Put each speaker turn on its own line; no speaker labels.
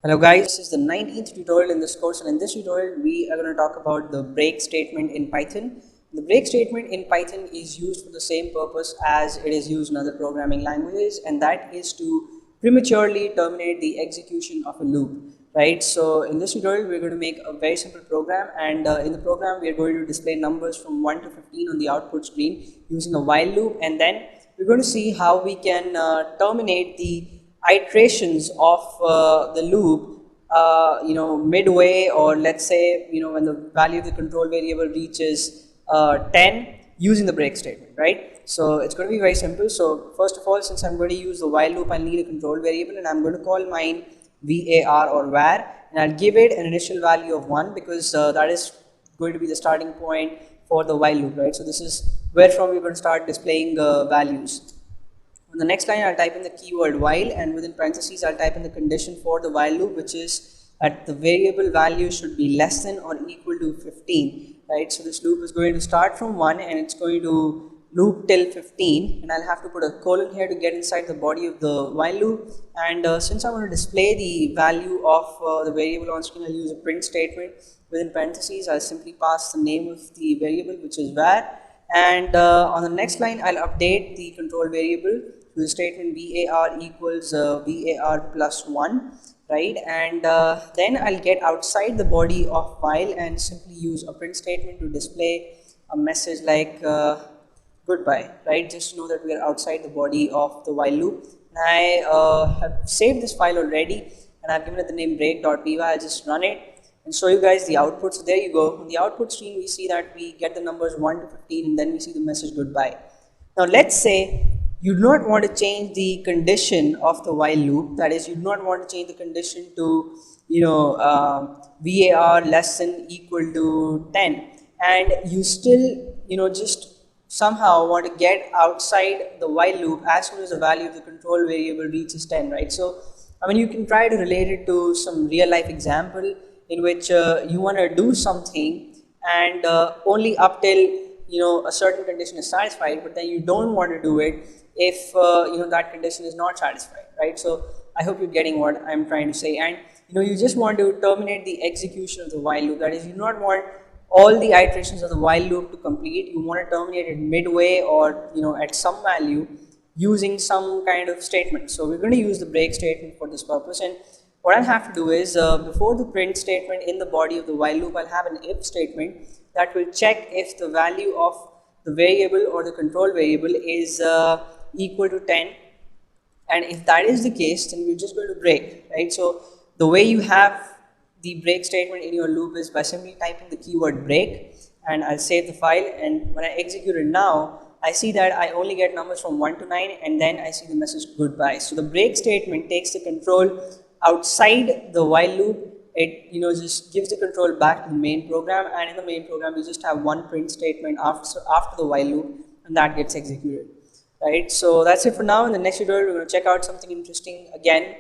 Hello guys, this is the 19th tutorial in this course, and in this tutorial we are going to talk about the break statement in Python. The break statement in Python is used for the same purpose as it is used in other programming languages, and that is to prematurely terminate the execution of a loop, right? So in this tutorial we're going to make a very simple program, and in the program we are going to display numbers from 1 to 15 on the output screen using a while loop, and then we're going to see how we can terminate the iterations of the loop midway, or let's say when the value of the control variable reaches 10 using the break statement, right? So it's going to be very simple. So first of all, since I'm going to use the while loop, I need a control variable, and I'm going to call mine var or var, and I'll give it an initial value of 1 because that is going to be the starting point for the while loop, right? So this is where from we're going to start displaying values. On the next line, I'll type in the keyword while, and within parentheses, I'll type in the condition for the while loop, which is that the variable value should be less than or equal to 15, right? So this loop is going to start from 1 and it's going to loop till 15, and I'll have to put a colon here to get inside the body of the while loop. And since I want to display the value of the variable on screen, I'll use a print statement. Within parentheses, I'll simply pass the name of the variable, which is var, and on the next line I'll update the control variable to the statement var equals var plus 1, right? And then I'll get outside the body of while and simply use a print statement to display a message like goodbye, right? Just to know that we are outside the body of the while loop. And I have saved this file already, and I've given it the name break.py. I'll just run it and show you guys the output. So there you go. On the output screen, we see that we get the numbers 1 to 15, and then we see the message goodbye. Now let's say you do not want to change the condition of the while loop. That is, you do not want to change the condition to var less than equal to 10, and you still just somehow want to get outside the while loop as soon as the value of the control variable reaches 10, right? So I mean, you can try to relate it to some real life example in which you want to do something, and only up till a certain condition is satisfied, but then you don't want to do it if that condition is not satisfied, right? So I hope you're getting what I'm trying to say. And you just want to terminate the execution of the while loop. That is, you do not want all the iterations of the while loop to complete. You want to terminate it midway, or at some value using some kind of statement. So we're going to use the break statement for this purpose, and what I'll have to do is before the print statement in the body of the while loop, I'll have an if statement that will check if the value of the variable or the control variable is equal to 10, and if that is the case, then we're just going to break, right? So the way you have the break statement in your loop is by simply typing the keyword break, and I'll save the file, and when I execute it now, I see that I only get numbers from 1 to 9, and then I see the message goodbye. So the break statement takes the control outside the while loop. It just gives the control back to the main program, and in the main program you just have one print statement after the while loop, and that gets executed, right? So that's it for now. In the next tutorial we're going to check out something interesting again.